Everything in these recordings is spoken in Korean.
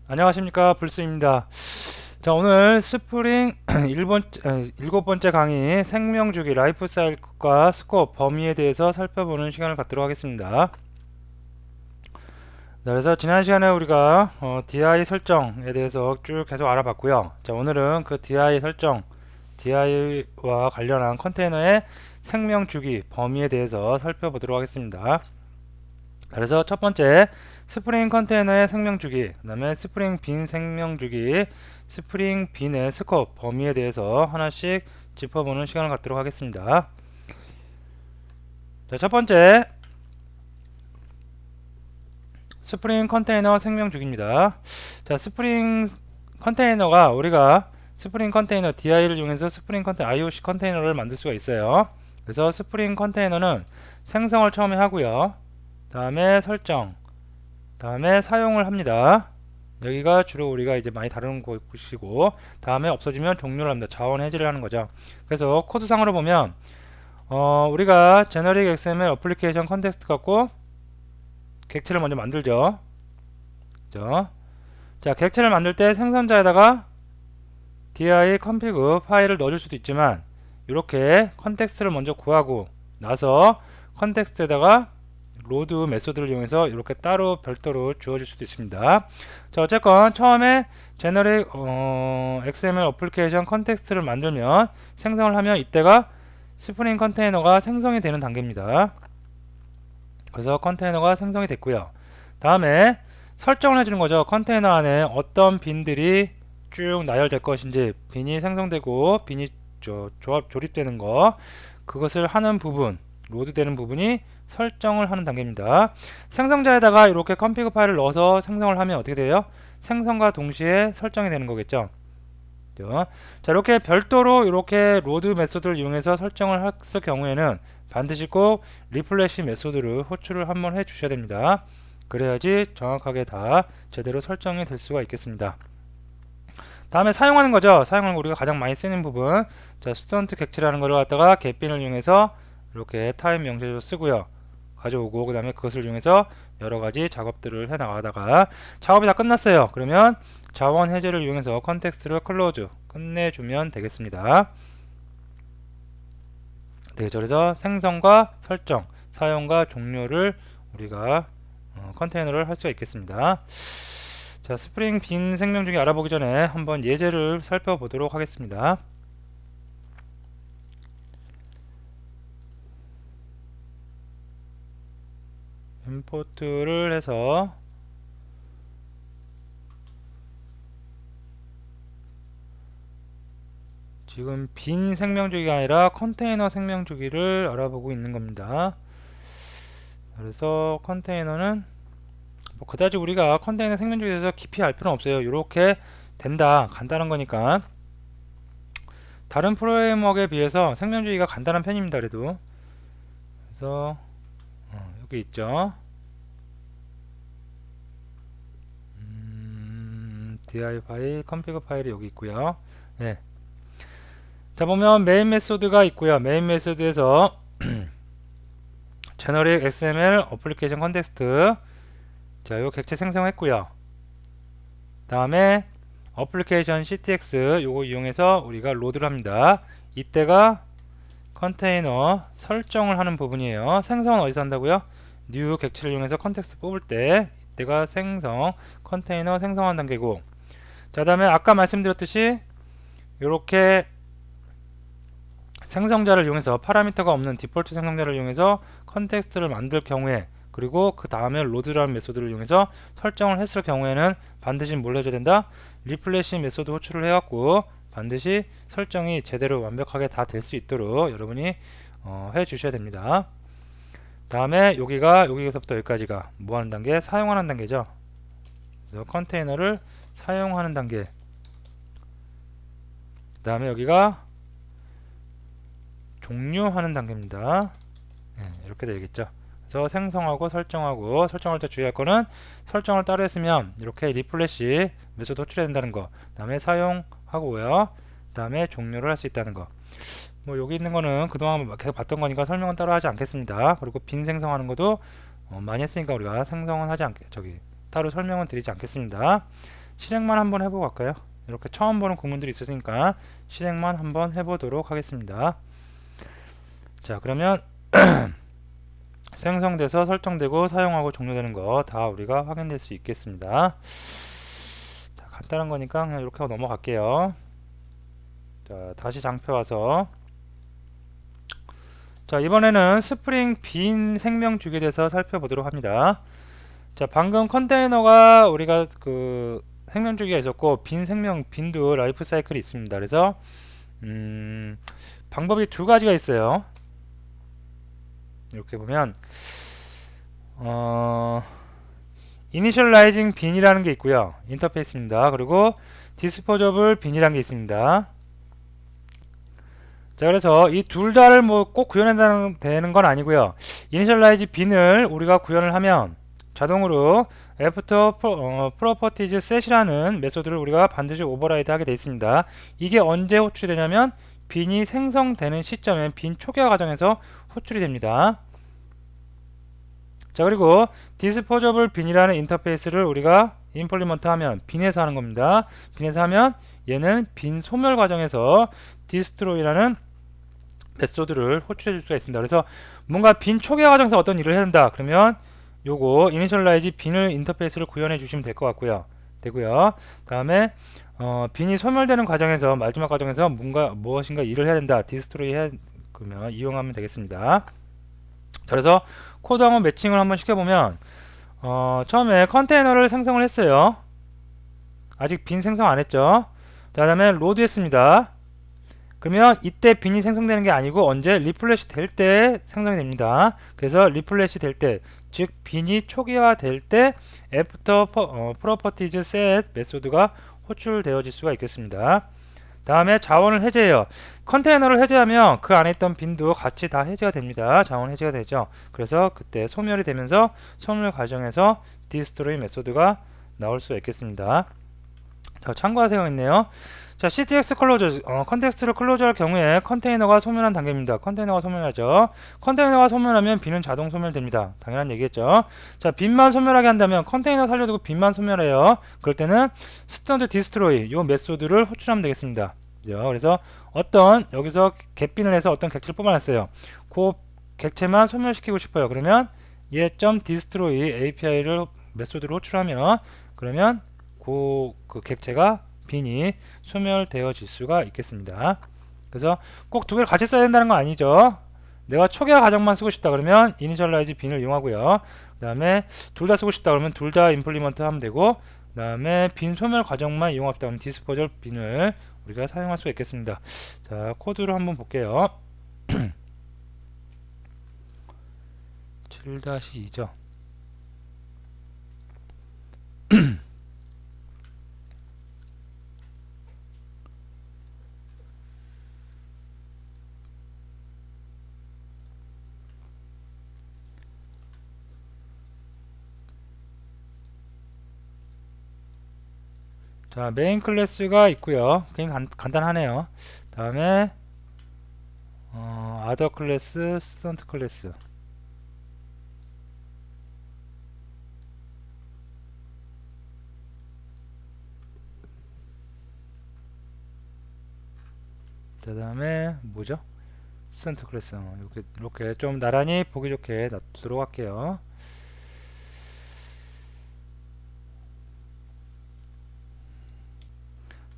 안녕하십니까, 불스입니다. 자, 오늘 스프링 일곱 번째 강의 생명주기 라이프 사이클과 스코어 범위에 대해서 살펴보는 시간을 갖도록 하겠습니다. 자, 그래서 지난 시간에 우리가 DI 설정에 대해서 쭉 계속 알아봤고요. 자, 오늘은 그 DI 설정, DI와 관련한 컨테이너의 생명주기 범위에 대해서 살펴보도록 하겠습니다. 그래서 첫 번째 스프링 컨테이너의 생명주기, 그 다음에 스프링 빈 생명주기, 스프링 빈의 스코어 범위에 대해서 하나씩 짚어보는 시간을 갖도록 하겠습니다. 자, 첫 번째 스프링 컨테이너 생명주기입니다. 자, 스프링 컨테이너가 우리가 스프링 컨테이너 DI를 이용해서 스프링 컨테이너 IOC 컨테이너를 만들 수가 있어요. 그래서 스프링 컨테이너는 생성을 처음에 하고요. 다음에 설정, 다음에 사용을 합니다. 여기가 주로 우리가 이제 많이 다루는 곳이고, 다음에 없어지면 종료를 합니다. 자원 해제를 하는 거죠. 그래서 코드상으로 보면 우리가 제너릭 XML 어플리케이션 컨텍스트 갖고 객체를 먼저 만들죠. 그죠? 자, 객체를 만들 때 생성자에다가 di config 파일을 넣어줄 수도 있지만, 이렇게 컨텍스트를 먼저 구하고 나서 컨텍스트에다가 로드 메소드를 이용해서 이렇게 따로 별도로 주어질 수도 있습니다. 자, 어쨌건 처음에 제너릭 XML 어플리케이션 컨텍스트를 만들면, 생성을 하면 이때가 스프링 컨테이너가 생성이 되는 단계입니다. 그래서 컨테이너가 생성이 됐고요. 다음에 설정을 해주는 거죠. 컨테이너 안에 어떤 빈들이 쭉 나열될 것인지, 빈이 생성되고 빈이 조립되는 거, 그것을 하는 부분, 로드되는 부분이 설정을 하는 단계입니다. 생성자에다가 이렇게 config 파일을 넣어서 생성을 하면 어떻게 돼요? 생성과 동시에 설정이 되는 거겠죠. 자, 이렇게 별도로 이렇게 로드 메소드를 이용해서 설정을 했을 경우에는 반드시 꼭 리플래시 메소드를 호출을 한번 해 주셔야 됩니다. 그래야지 정확하게 다 제대로 설정이 될 수가 있겠습니다. 다음에 사용하는 거죠. 사용하는 거 우리가 가장 많이 쓰는 부분. 자, 스튜던트 객체라는 거를 갖다가 get빈을 이용해서 이렇게 타임 명세조 쓰고요. 가져오고, 그 다음에 그것을 이용해서 여러가지 작업들을 해 나가다가 작업이 다 끝났어요. 그러면 자원 해제를 이용해서 컨텍스트를 클로즈 끝내주면 되겠습니다. 네, 그래서 생성과 설정, 사용과 종료를 우리가 컨테이너를 할 수가 있겠습니다. 자, 스프링 빈 생명주기 알아보기 전에 한번 예제를 살펴보도록 하겠습니다. 임포트를 해서 지금 빈 생명주기가 아니라 컨테이너 생명주기를 알아보고 있는 겁니다. 그래서 컨테이너는 뭐 그다지 우리가 컨테이너 생명주기에 대해서 깊이 알 필요는 없어요. 이렇게 된다, 간단한 거니까. 다른 프레임워크에 비해서 생명주기가 간단한 편입니다. 그래도. 그래서 여기 있죠. di 파일, config 파일이 여기 있고요. 네. 자, 보면 메인 메소드가 있고요. 메인 메소드에서 제너릭 XML 어플리케이션 컨텍스트, 자, 요 객체 생성했고요. 다음에 어플리케이션 CTX 요거 이용해서 우리가 로드를 합니다. 이때가 컨테이너 설정을 하는 부분이에요. 생성은 어디서 한다고요? new 객체를 이용해서 컨텍스트 뽑을 때 이때가 생성, 컨테이너 생성한 단계고, 자, 다음에 아까 말씀드렸듯이 이렇게 생성자를 이용해서 파라미터가 없는 디폴트 생성자를 이용해서 컨텍스트를 만들 경우에, 그리고 그 다음에 로드라는 메소드를 이용해서 설정을 했을 경우에는 반드시 뭘 해줘야 된다? 리플래시 메소드 호출을 해갖고 반드시 설정이 제대로 완벽하게 다 될 수 있도록 여러분이 해 주셔야 됩니다. 다음에 여기서부터 여기까지가 뭐 하는 단계? 사용하는 단계죠. 그래서 컨테이너를 사용하는 단계. 그 다음에 여기가 종료하는 단계입니다. 네, 이렇게 되겠죠. 그래서 생성하고 설정하고, 설정할 때 주의할 거는 설정을 따로 했으면 이렇게 리플래시 메소드 호출해야 된다는 거, 그 다음에 사용하고요, 그 다음에 종료를 할 수 있다는 거. 뭐 여기 있는 거는 그동안 계속 봤던 거니까 설명은 따로 하지 않겠습니다. 그리고 빈 생성하는 것도 많이 했으니까 우리가 생성은 하지 않게, 따로 설명은 드리지 않겠습니다. 실행만 한번 해보고 갈까요? 이렇게 처음 보는 구문들이 있으니까 실행만 한번 해보도록 하겠습니다. 자, 그러면 생성돼서 설정되고 사용하고 종료되는 거 다 우리가 확인될 수 있겠습니다. 자, 간단한 거니까 그냥 이렇게 하고 넘어갈게요. 자, 다시 장표 와서, 자, 이번에는 스프링 빈 생명 주기에 대해서 살펴보도록 합니다. 자, 방금 컨테이너가 우리가 그 생명 주기가 있었고 빈도 라이프 사이클이 있습니다. 그래서 방법이 두 가지가 있어요. 이렇게 보면 이니셜라이징 빈이라는 게 있고요. 인터페이스입니다. 그리고 디스포저블 빈이라는 게 있습니다. 자, 그래서 이 둘 다를 뭐 꼭 구현해야 되는 건 아니고요. 이니셜라이즈 빈을 우리가 구현을 하면 자동으로 애프터 프로퍼티즈 셋이라는 메소드를 우리가 반드시 오버라이드 하게 되어 있습니다. 이게 언제 호출이 되냐면 빈이 생성되는 시점에 빈 초기화 과정에서 호출이 됩니다. 자, 그리고 디스포저블 빈이라는 인터페이스를 우리가 임플리먼트 하면 빈에서 하는 겁니다. 빈에서 하면 얘는 빈 소멸 과정에서 디스트로이라는 메소드를 호출해 줄 수가 있습니다. 그래서 뭔가 빈 초기화 과정에서 어떤 일을 해야 된다 그러면 요거 이니셜라이즈 빈을 인터페이스를 구현해 주시면 될 것 같고요. 되고요. 다음에 빈이 소멸되는 과정에서 마지막 과정에서 무엇인가 일을 해야 된다. 디스트로이 해 그러면 이용하면 되겠습니다. 자, 그래서 코드 한번 매칭을 한번 시켜보면 처음에 컨테이너를 생성을 했어요. 아직 빈 생성 안 했죠. 자, 그 다음에 로드 했습니다. 그러면 이때 빈이 생성되는 게 아니고 언제 리플래시 될 때 생성이 됩니다. 그래서 리플래시 될 때, 즉 빈이 초기화 될 때 애프터 프로퍼티즈 셋 메소드가 호출되어질 수가 있겠습니다. 다음에 자원을 해제해요. 컨테이너를 해제하면 그 안에 있던 빈도 같이 다 해제가 됩니다. 자원 해제가 되죠. 그래서 그때 소멸이 되면서 소멸 과정에서 디스트로이 메소드가 나올 수 있겠습니다. 자, 참고하세요 있네요. 자, CTX 클로저, 컨텍스트를 클로저할 경우에 컨테이너가 소멸한 단계입니다. 컨테이너가 소멸하죠. 컨테이너가 소멸하면 빈은 자동 소멸됩니다. 당연한 얘기겠죠. 자, 빈만 소멸하게 한다면 컨테이너 살려두고 빈만 소멸해요. 그럴 때는 스턴트 디스트로이 이 메소드를 호출하면 되겠습니다. 그죠? 그래서 여기서 갯빈을 해서 어떤 객체를 뽑아놨어요. 그 객체만 소멸시키고 싶어요. 그러면 얘.destroy API를 메소드로 호출하면 그러면 그 객체가 빈이 소멸되어질 수가 있겠습니다. 그래서 꼭 두 개를 같이 써야 된다는 건 아니죠. 내가 초기화 과정만 쓰고 싶다 그러면 이니셜라이즈 빈을 이용하고요. 그 다음에 둘 다 쓰고 싶다 그러면 둘 다 임플리먼트 하면 되고, 그 다음에 빈 소멸 과정만 이용하다 그러면 디스포절 빈을 우리가 사용할 수가 있겠습니다. 자, 코드를 한번 볼게요. 7-2죠. 자, 메인 클래스가 있고요. 굉장히 간단하네요. 다음에 아더 클래스, 스턴트 클래스. 그 다음에 뭐죠? 스턴트 클래스. 이렇게 좀 나란히 보기 좋게 놔두도록 할게요.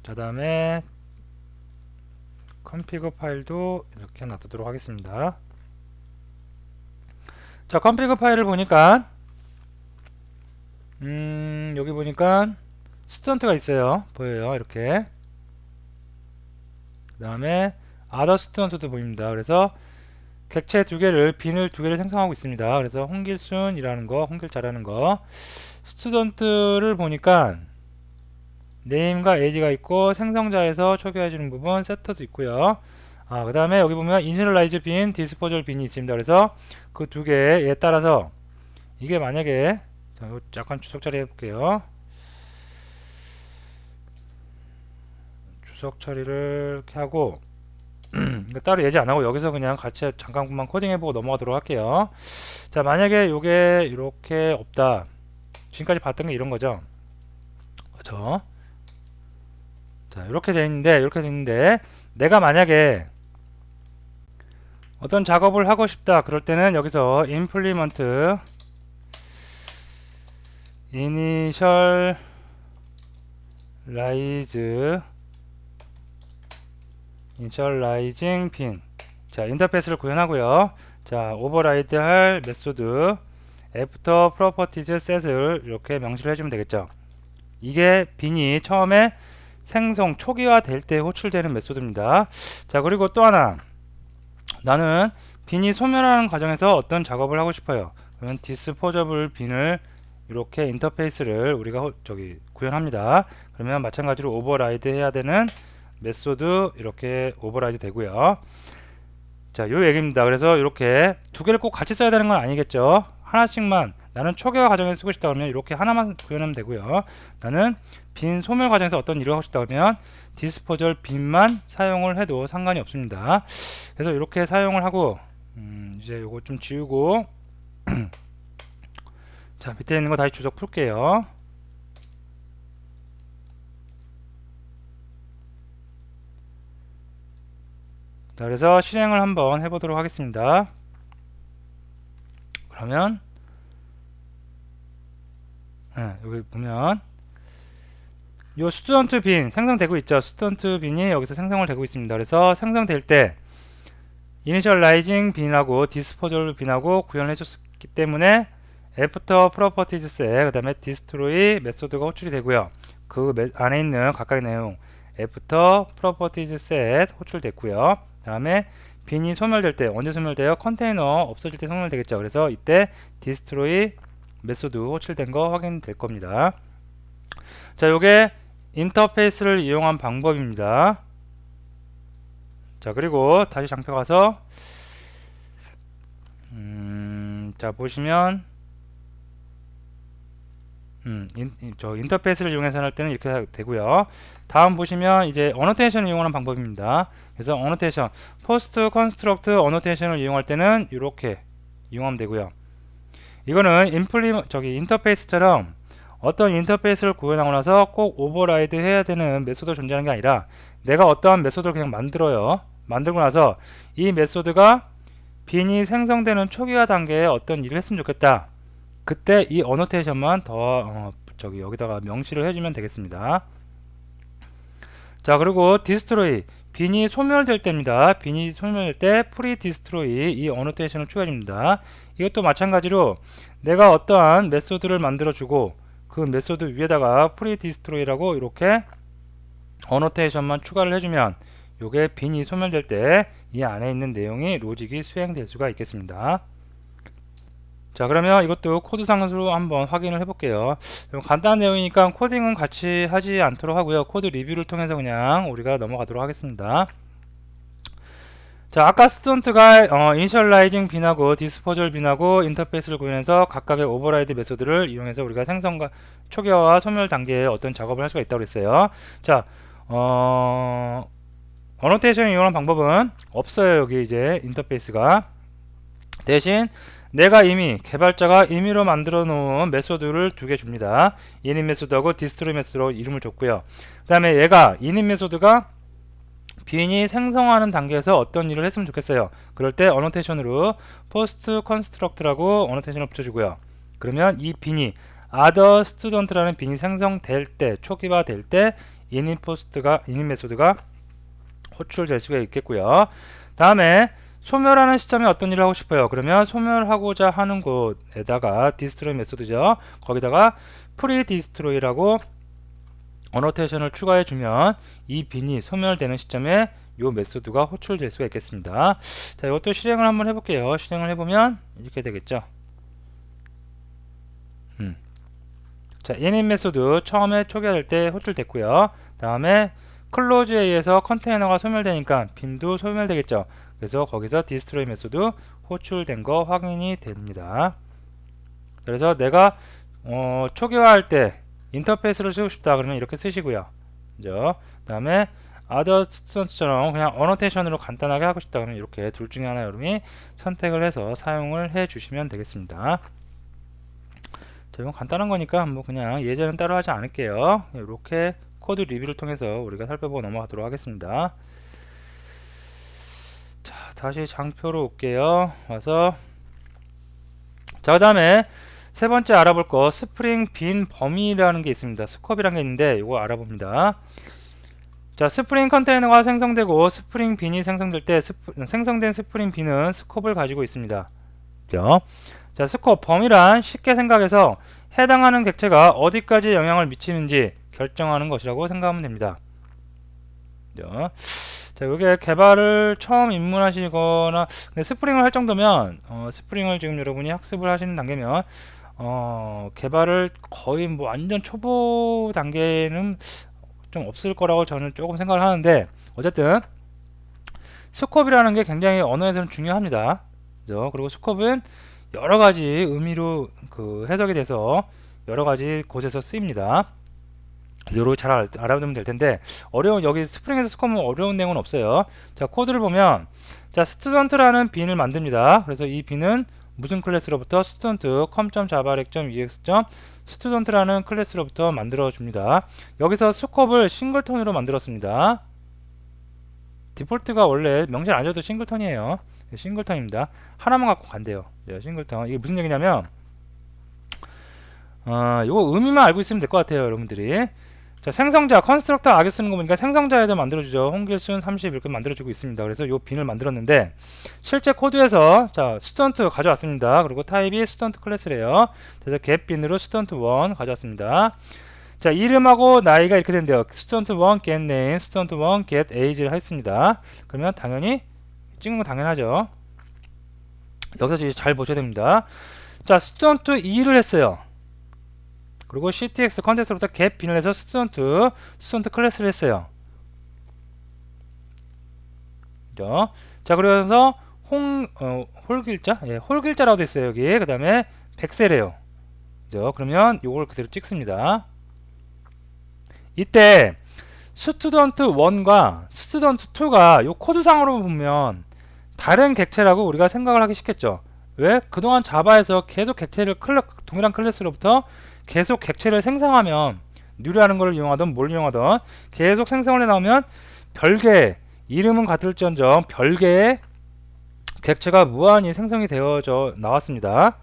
자, 다음에 컨피그 파일도 이렇게 놔두도록 하겠습니다. 자, 컨피그 파일을 보니까 여기 보니까 스턴트가 있어요. 보여요. 이렇게. 그 다음에 아더 스턴트도 보입니다. 그래서 객체 빈을 두 개를 생성하고 있습니다. 그래서 홍길순이라는 거, 홍길자라는 거. 스튜던트를 보니까 네임과 에이지가 있고 생성자에서 초기화해주는 부분 세터도 있고요. 그 다음에 여기 보면 이니셜라이즈 빈, 디스포절 빈이 있습니다. 그래서 그 두 개에 따라서 이게 만약에 자, 약간 주석 처리 해볼게요. 주석 처리를 이렇게 하고 따로 예지 안하고 여기서 그냥 같이 잠깐만 코딩해보고 넘어가도록 할게요. 자, 만약에 요게 이렇게 없다. 지금까지 봤던 게 이런 거죠. 그쵸? 자, 이렇게 돼 있는데 내가 만약에 어떤 작업을 하고 싶다 그럴 때는 여기서 implement initialize initializing bin. 자, 인터페이스를 구현하고요. 자, 오버라이드 할 메소드 after properties set을 이렇게 명시를 해주면 되겠죠. 이게 빈이 처음에 생성 초기화 될 때 호출되는 메소드입니다. 자, 그리고 또 하나, 나는 빈이 소멸하는 과정에서 어떤 작업을 하고 싶어요. 그러면 디스포저블 빈을 이렇게 인터페이스를 우리가 구현합니다. 그러면 마찬가지로 오버라이드 해야 되는 메소드 이렇게 오버라이드 되고요. 자, 요 얘기입니다. 그래서 이렇게 두 개를 꼭 같이 써야 되는 건 아니겠죠. 하나씩만, 나는 초기화 과정에서 쓰고 싶다 그러면 이렇게 하나만 구현하면 되고요. 나는 빈 소멸 과정에서 어떤 일을 하고 싶다 그러면 디스포절 빈만 사용을 해도 상관이 없습니다. 그래서 이렇게 사용을 하고 이제 요거 좀 지우고 자, 밑에 있는 거 다시 주석 풀게요. 자, 그래서 실행을 한번 해보도록 하겠습니다. 그러면 여기 보면 요 스튜던트 빈 생성되고 있죠. 스튜던트 빈이 여기서 생성을 되고 있습니다. 그래서 생성될 때 이니셜라이징 빈하고 디스포절 빈하고 구현을 해줬기 때문에 애프터 프로퍼티즈 셋, 그 다음에 디스트로이 메소드가 호출이 되고요. 그 안에 있는 각각의 내용 애프터 프로퍼티즈 셋 호출됐고요. 그 다음에 빈이 소멸될 때, 언제 소멸돼요? 컨테이너 없어질 때 소멸되겠죠. 그래서 이때 디스트로이 메소드 호출된 거 확인될 겁니다. 자, 요게 인터페이스를 이용한 방법입니다. 자, 그리고 다시 장표 가서 자, 보시면 저 인터페이스를 이용해서 할 때는 이렇게 되고요. 다음 보시면 이제 어노테이션을 이용하는 방법입니다. 그래서 어노테이션 포스트 컨스트럭트 어노테이션을 이용할 때는 이렇게 이용하면 되고요. 이거는 인터페이스처럼 어떤 인터페이스를 구현하고 나서 꼭 오버라이드 해야 되는 메소드가 존재하는 게 아니라 내가 어떠한 메소드를 그냥 만들어요. 만들고 나서 이 메소드가 빈이 생성되는 초기화 단계에 어떤 일을 했으면 좋겠다. 그때 이 어노테이션만 더 여기다가 명시를 해주면 되겠습니다. 자, 그리고 디스트로이 빈이 소멸될 때입니다. 빈이 소멸될 때 프리 디스트로이 이 어노테이션을 추가해줍니다. 이것도 마찬가지로 내가 어떠한 메소드를 만들어주고 그 메소드 위에다가 프리 디스트로이라고 이렇게 어노테이션만 추가를 해주면 요게 빈이 소멸될 때 이 안에 있는 내용이 로직이 수행될 수가 있겠습니다. 자, 그러면 이것도 코드상으로 한번 확인을 해볼게요. 간단한 내용이니까 코딩은 같이 하지 않도록 하고요. 코드 리뷰를 통해서 그냥 우리가 넘어가도록 하겠습니다. 자, 아까 스튜던트가 이니셜라이징 빈하고 디스포절 빈하고 인터페이스를 구현해서 각각의 오버라이드 메소드를 이용해서 우리가 생성과 초기화와 소멸 단계에 어떤 작업을 할 수가 있다고 그랬어요. 자, 어노테이션을 이용하는 방법은 없어요. 여기 이제 인터페이스가. 대신 내가 이미 개발자가 임의로 만들어 놓은 메소드를 두 개 줍니다. init 메소드하고 디스트로이 메소드로 이름을 줬고요. 그 다음에 얘가 init 메소드가 빈이 생성하는 단계에서 어떤 일을 했으면 좋겠어요. 그럴 때 어노테이션으로 post construct라고 어노테이션을 붙여주고요. 그러면 이 빈이 other student라는 빈이 생성될 때, 초기화 될 때 init 메소드가 호출될 수가 있겠고요. 다음에 소멸하는 시점에 어떤 일을 하고 싶어요. 그러면 소멸하고자 하는 곳에다가 디스트로이 메소드죠. 거기다가 프리 디스트로이라고 어노테이션을 추가해 주면 이 빈이 소멸되는 시점에 이 메소드가 호출될 수가 있겠습니다. 자, 이것도 실행을 한번 해볼게요. 실행을 해보면 이렇게 되겠죠. 자, init 메소드 처음에 초기화될 때 호출됐고요. 다음에 클로즈에 의해서 컨테이너가 소멸되니까 빈도 소멸되겠죠. 그래서 거기서 디스트로이 메소드 호출된 거 확인이 됩니다. 그래서 내가 초기화할 때 인터페이스를 쓰고 싶다 그러면 이렇게 쓰시고요. 그 다음에 other student처럼 그냥 어노테이션으로 간단하게 하고 싶다 그러면 이렇게 둘 중에 하나 여러분이 선택을 해서 사용을 해 주시면 되겠습니다. 자, 이건 간단한 거니까 뭐 그냥 예제는 따로 하지 않을게요. 이렇게 코드 리뷰를 통해서 우리가 살펴보고 넘어가도록 하겠습니다. 자, 다시 장표로 올게요. 와서 자, 그 다음에 세 번째 알아볼 거 스프링 빈 범위라는 게 있습니다. 스컵이라는 게 있는데 이거 알아봅니다. 자, 스프링 컨테이너가 생성되고 스프링 빈이 생성될 때 생성된 스프링 빈은 스컵을 가지고 있습니다. 그죠? 자, 스컵 범위란 쉽게 생각해서 해당하는 객체가 어디까지 영향을 미치는지 결정하는 것이라고 생각하면 됩니다. 그죠? 자, 이게 개발을 처음 입문하시거나 근데 스프링을 할 정도면 스프링을 지금 여러분이 학습을 하시는 단계면 개발을 거의 뭐 완전 초보 단계는 좀 없을 거라고 저는 조금 생각을 하는데 어쨌든 스콥이라는 게 굉장히 언어에서는 중요합니다. 그죠? 그리고 스콥은 여러 가지 의미로 그 해석이 돼서 여러 가지 곳에서 쓰입니다. 요로 잘 알아두면 될 텐데 여기 스프링에서 스컵은 어려운 내용은 없어요. 자, 코드를 보면 자, 스튜던트라는 빈을 만듭니다. 그래서 이 빈은 무슨 클래스로부터 스튜던트 com.java.ex 스튜던트라는 클래스로부터 만들어 줍니다. 여기서 스컵을 싱글턴으로 만들었습니다. 디폴트가 원래 명시를 안 줘도 싱글턴이에요. 싱글턴입니다. 하나만 갖고 간대요. 싱글턴. 이게 무슨 얘기냐면 요거 의미만 알고 있으면 될 것 같아요, 여러분들이. 자, 생성자 컨스트럭터 악에 쓰는 거 보니까 생성자에도 만들어주죠. 홍길순 30 이렇게 만들어주고 있습니다. 그래서 요 빈을 만들었는데 실제 코드에서 자, 스튜던트 가져왔습니다. 그리고 타입이 스튜던트 클래스래요. 그래서 get 빈으로 스튜던트 1 가져왔습니다. 자, 이름하고 나이가 이렇게 된대요. 스튜던트 1 get name, 스튜던트 1 get age를 했습니다. 그러면 당연히 찍은 건 당연하죠. 여기서 이제 잘 보셔야 됩니다. 자, 스튜던트 2를 했어요. 그리고 ctx 컨텍스트로부터 get 빈을 해서 스튜던트 클래스를 했어요. 그죠? 자, 그래서 홀길자? 예, 홀길자라고 됐어요, 여기. 그 다음에 백세래요. 그죠? 그러면 요걸 그대로 찍습니다. 이때 스튜던트 1과 스튜던트 2가 요 코드상으로 보면 다른 객체라고 우리가 생각을 하기 쉽겠죠. 왜? 그동안 자바에서 계속 객체를 동일한 클래스로부터 계속 객체를 생성하면 뉴라는 걸 이용하든 뭘 이용하든 계속 생성을 해나오면 별개 이름은 같을지언정 별개의 객체가 무한히 생성이 되어져 나왔습니다.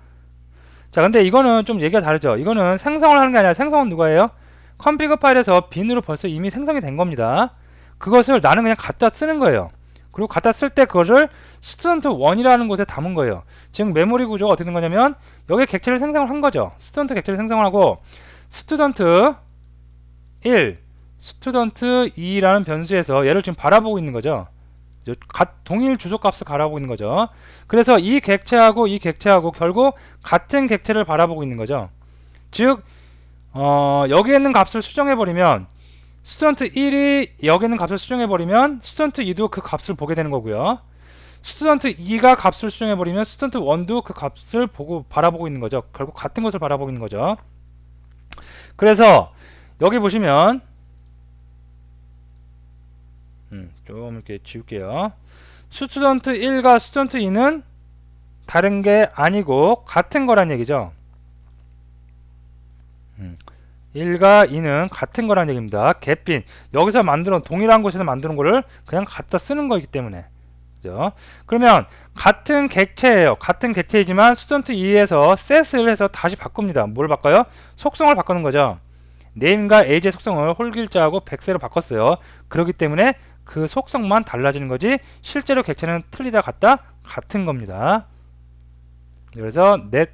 자, 근데 이거는 좀 얘기가 다르죠. 이거는 생성을 하는 게 아니라 생성은 누가 해요? 컴피그 파일에서 빈으로 벌써 이미 생성이 된 겁니다. 그것을 나는 그냥 갖다 쓰는 거예요. 그리고 갖다 쓸 때 그것을 스튜던트 1이라는 곳에 담은 거예요. 즉 메모리 구조가 어떻게 된 거냐면 여기에 객체를 생성을 한 거죠. 스튜던트 객체를 생성을 하고 스튜던트 1, 스튜던트 2라는 변수에서 얘를 지금 바라보고 있는 거죠. 동일 주소값을 바라보고 있는 거죠. 그래서 이 객체하고 이 객체하고 결국 같은 객체를 바라보고 있는 거죠. 즉 여기에 있는 값을 수정해버리면 스튜던트 1이 여기 있는 값을 수정해버리면 스튜던트 2도 그 값을 보게 되는 거고요. 스튜던트 2가 값을 수정해버리면 스튜던트 1도 그 값을 바라보고 있는 거죠. 결국 같은 것을 바라보고 있는 거죠. 그래서 여기 보시면 좀 이렇게 지울게요. 스튜던트 1과 스튜던트 2는 다른 게 아니고 같은 거란 얘기죠. 1과 2는 같은 거란 얘기입니다. get빈 여기서 만들어 동일한 곳에서 만드는 거를 그냥 갖다 쓰는 거이기 때문에 그죠? 그러면 같은 객체예요. 같은 객체이지만 스튜던트 2에서 set을 해서 다시 바꿉니다. 뭘 바꿔요? 속성을 바꾸는 거죠. name과 age의 속성을 홀길자하고 백세로 바꿨어요. 그렇기 때문에 그 속성만 달라지는 거지 실제로 객체는 틀리다 같은 겁니다. 그래서 net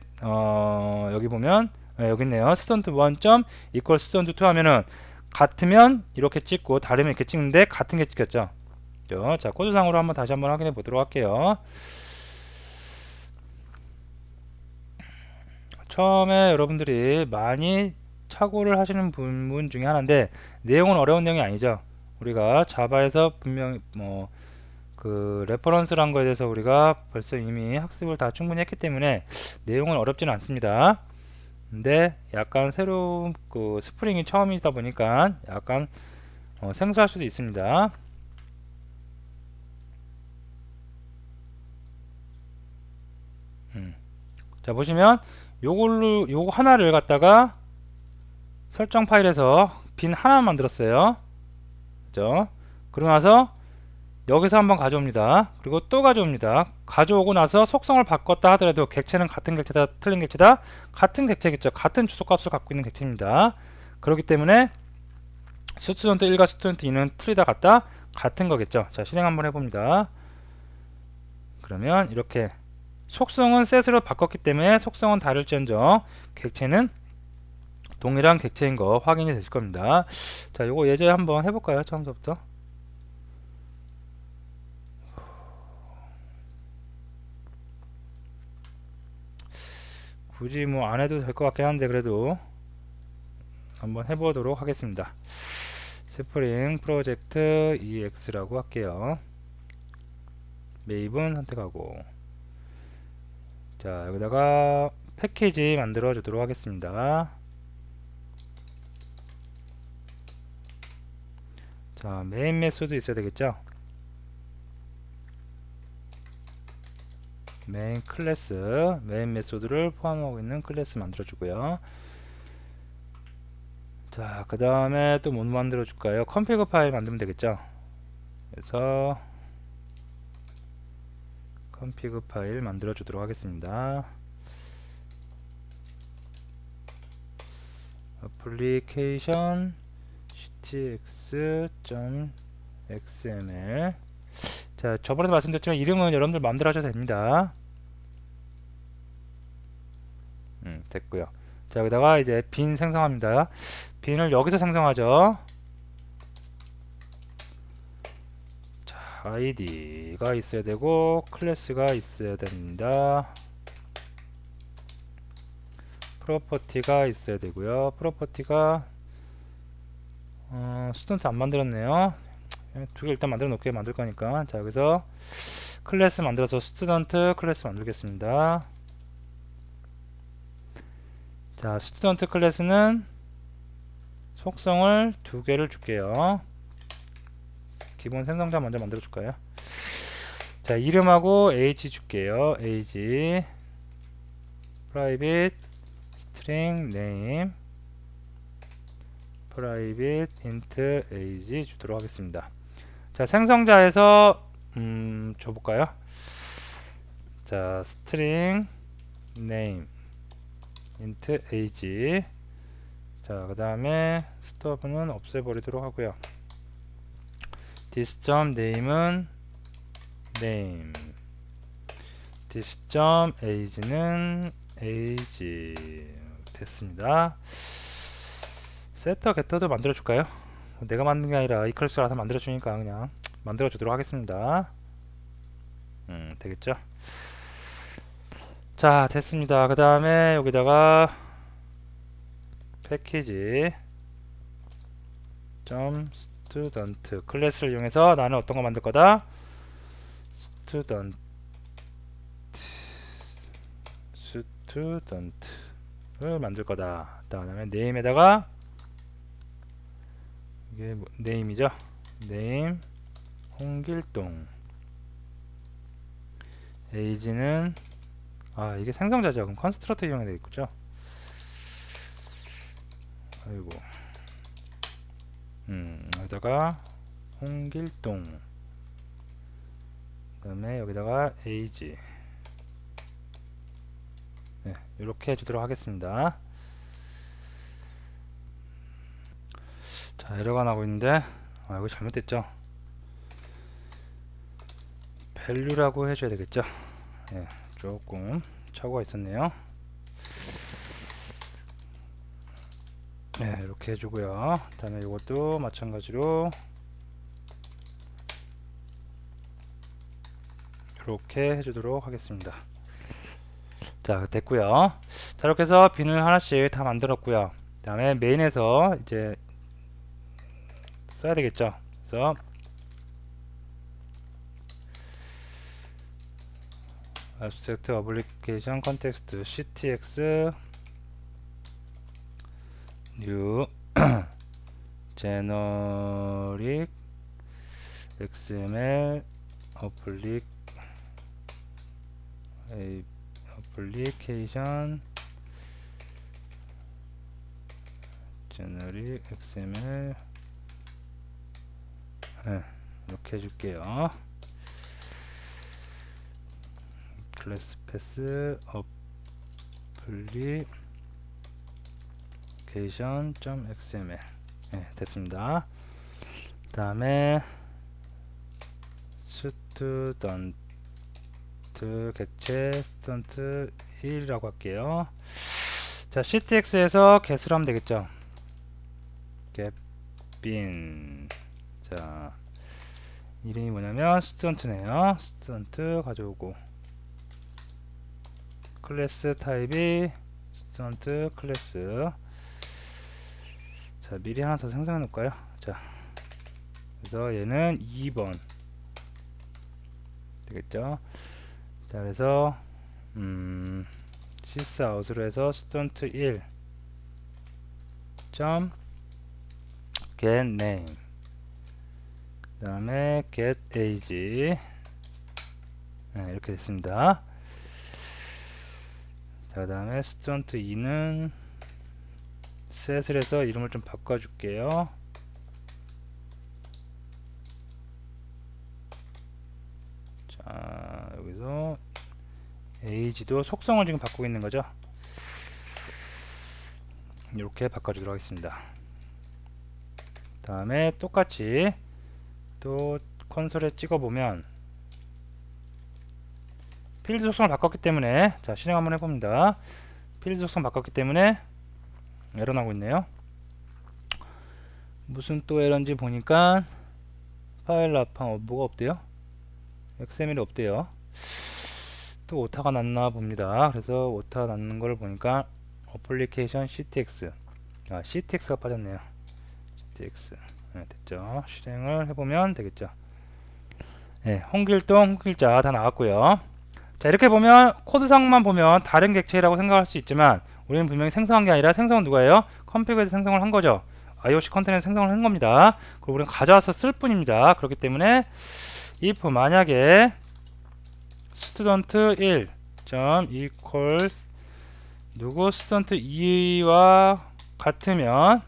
여기 보면 여기 있네요. student 1. equal student 2 하면은 같으면 이렇게 찍고 다르면 이렇게 찍는데 같은 게 찍혔죠. 자, 코드상으로 다시 한번 확인해 보도록 할게요. 처음에 여러분들이 많이 착오를 하시는 부분 중에 하나인데 내용은 어려운 내용이 아니죠. 우리가 자바에서 분명히 그 레퍼런스란 거에 대해서 우리가 벌써 이미 학습을 다 충분히 했기 때문에 내용은 어렵지는 않습니다. 근데 약간 새로운 그 스프링이 처음이다 보니까 약간 생소할 수도 있습니다. 자, 보시면 요거 하나를 갖다가 설정 파일에서 빈 하나 만들었어요. 그죠? 그러고 나서 여기서 한번 가져옵니다. 그리고 또 가져옵니다. 가져오고 나서 속성을 바꿨다 하더라도 객체는 같은 객체다, 틀린 객체다, 같은 객체겠죠. 같은 주소값을 갖고 있는 객체입니다. 그렇기 때문에 스튜던트 1과 스튜던트 2는 틀리다 같다, 같은 거겠죠. 자, 실행 한번 해봅니다. 그러면 이렇게 속성은 set으로 바꿨기 때문에 속성은 다를지언정 객체는 동일한 객체인 거 확인이 되실 겁니다. 자, 요거 예제 한번 해볼까요? 처음부터. 굳이 뭐 안 해도 될 것 같긴 한데 그래도 한번 해보도록 하겠습니다. 스프링 프로젝트 EX라고 할게요. 매입은 선택하고, 자, 여기다가 패키지 만들어 주도록 하겠습니다. 자, 메인 메소드 있어야 되겠죠. 메인 클래스, 메인 메소드를 포함하고 있는 클래스 만들어 주고요. 자, 그 다음에 또 뭐 만들어 줄까요? 컴피그 파일 만들면 되겠죠. 그래서 컴피그 파일 만들어 주도록 하겠습니다. 애플리케이션 ctx.xml. 자, 저번에도 말씀드렸지만 이름은 여러분들 마음대로 하셔도 됩니다. 됐고요. 자, 여기다가 이제 빈 생성합니다. 빈을 여기서 생성하죠. 자, id가 있어야 되고 클래스가 있어야 됩니다. 프로퍼티가 있어야 되고요. 프로퍼티가 스튜던트 안 만들었네요. 두 개 일단 만들어 놓게 만들 거니까. 자, 여기서 클래스 만들어서 스튜던트 클래스 만들겠습니다. 자, 스튜던트 클래스는 속성을 두 개를 줄게요. 기본 생성자 먼저 만들어 줄까요? 자, 이름하고 age 줄게요. age private string name private int age 주도록 하겠습니다. 자, 생성자에서 줘볼까요? 자, string name int age. 자, 그 다음에 stub는 없애버리도록 하고요. this.name은 name, this.age는 age. 됐습니다. 세터 게터도 만들어 줄까요? 내가 만든 게 아니라 이클립스가 알아서 만들어 주니까 그냥 만들어 주도록 하겠습니다. 되겠죠? 자, 됐습니다. 그 다음에 여기다가 패키지 student 클래스를 이용해서 나는 어떤 거 만들 거다? student을 만들 거다. 그 다음에 name에다가 이게 뭐, name이죠. name 홍길동. age는 이게 생성자죠. 그럼 컨스트럭터 이용해야 되겠죠. 아이고. 여기다가 홍길동. 그 다음에 여기다가 age. 네, 이렇게 해주도록 하겠습니다. 자, 에러가 나고 있는데 이거 잘못됐죠. value라고 해줘야 되겠죠. 네, 조금 착오가 있었네요. 네, 이렇게 해주고요. 그 다음에 이것도 마찬가지로 이렇게 해주도록 하겠습니다. 자, 됐고요. 자, 이렇게 해서 빈을 하나씩 다 만들었고요. 그 다음에 메인에서 이제 써야 되겠죠. 그래서 abstract application context ctx new generic xml application 제너릭 XML 네, 이렇게 해줄게요. 클래스 패스 application.xml 네, 됐습니다. 그 다음에 스튜던트 객체 스튜던트 1이라고 할게요. 자, ctx에서 get을 하면 되겠죠. getBin. 자, 이름이 뭐냐면 스튜던트네요. 스튜던트 가져오고 클래스 타입이 스튜던트 클래스. 자, 미리 하나 더 생성해 놓을까요? 자, 그래서 얘는 2번 되겠죠. 자, 그래서 sysout으로 해서 student 1 get name 그 다음에 get age 네, 이렇게 됐습니다. 자, 그 다음에 student 2는 set을 해서 이름을 좀 바꿔줄게요. 자, 여기서 age도 속성을 지금 바꾸고 있는 거죠. 이렇게 바꿔주도록 하겠습니다. 다음에 똑같이 또 콘솔에 찍어보면 필드 속성을 바꿨기 때문에 자, 실행 한번 해봅니다. 필드 속성 바꿨기 때문에 에러 나고 있네요. 무슨 또 에러인지 보니까 파일 랍함 뭐가 없대요? XML이 없대요. 또 오타가 났나 봅니다. 그래서 오타 났는 걸 보니까 어플리케이션 CTX CTX가 빠졌네요. CTX 네, 됐죠. 실행을 해보면 되겠죠. 네, 홍길동 홍길자 다 나왔고요. 자, 이렇게 보면 코드상만 보면 다른 객체라고 생각할 수 있지만 우리는 분명히 생성한 게 아니라 생성은 누가 해요? 컴피그에서 생성을 한 거죠. IOC 컨테이너에서 생성을 한 겁니다. 그리고 우리는 가져와서 쓸 뿐입니다. 그렇기 때문에 if 만약에 student 1 equals 누구 student 2와 같으면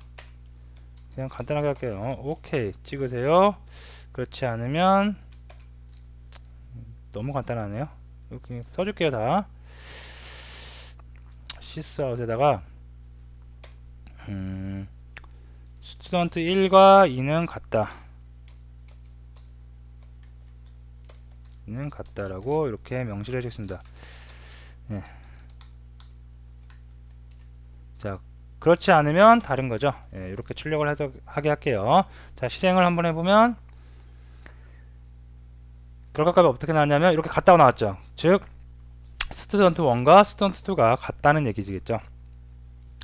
그냥 간단하게 할게요. 오케이 찍으세요. 그렇지 않으면 너무 간단하네요. 이렇게 써줄게요. 다 sysout에다가 student 1과 2는 같다. 는 같다라고 이렇게 명시를 해주겠습니다. 네. 자, 그렇지 않으면 다른 거죠. 예, 이렇게 출력을 하게 할게요. 자, 실행을 한번 해보면 결과값이 어떻게 나왔냐면 이렇게 같다고 나왔죠. 즉 스튜던트 1과 스튜던트 2가 같다는 얘기지겠죠.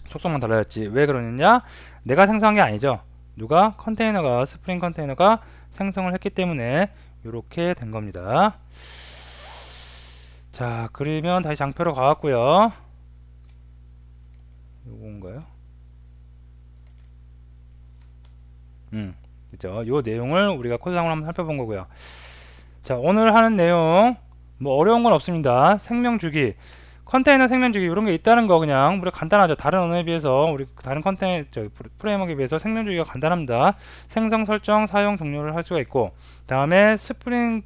속성만 달라졌지. 왜 그러느냐? 내가 생성한 게 아니죠. 누가? 컨테이너가 스프링 컨테이너가 생성을 했기 때문에 이렇게 된 겁니다. 자, 그러면 다시 장표로 가왔고요. 요건가요? 그죠? 요 내용을 우리가 코드상으로 한번 살펴본 거고요. 자, 오늘 하는 내용 뭐 어려운 건 없습니다. 생명주기, 컨테이너 생명주기 이런 게 있다는 거 그냥 우리 간단하죠. 다른 언어에 비해서 우리 다른 컨테이너 프레임워크에 비해서 생명주기가 간단합니다. 생성 설정 사용 종료를 할 수가 있고, 다음에 스프링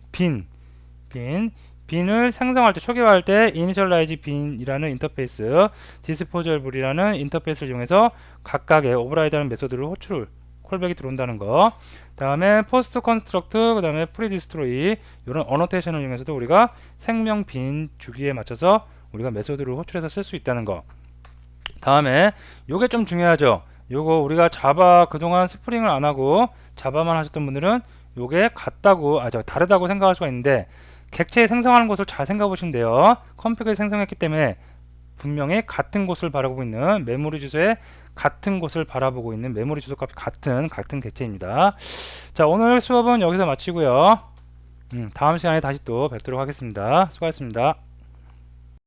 빈을 생성할 때 초기화할 때 initialize bin이라는 인터페이스, disposalable이라는 인터페이스를 이용해서 각각의 오버라이드하는 메소드를 콜백이 들어온다는 거. 다음에 post construct, 그 다음에 pre-destroy 이런 어노테이션을 이용해서도 우리가 생명 빈 주기에 맞춰서 우리가 메소드를 호출해서 쓸 수 있다는 거. 다음에 요게 좀 중요하죠. 요거 우리가 자바 그동안 스프링을 안 하고 자바만 하셨던 분들은 요게 같다고 다르다고 생각할 수가 있는데 객체 생성하는 곳을 잘 생각해 보시면 돼요. 컴퓨터에 생성했기 때문에 분명히 같은 곳을 바라보고 있는 메모리 주소에 같은 곳을 바라보고 있는 메모리 주소 값이 같은 객체입니다. 자, 오늘 수업은 여기서 마치고요. 다음 시간에 다시 또 뵙도록 하겠습니다. 수고하셨습니다.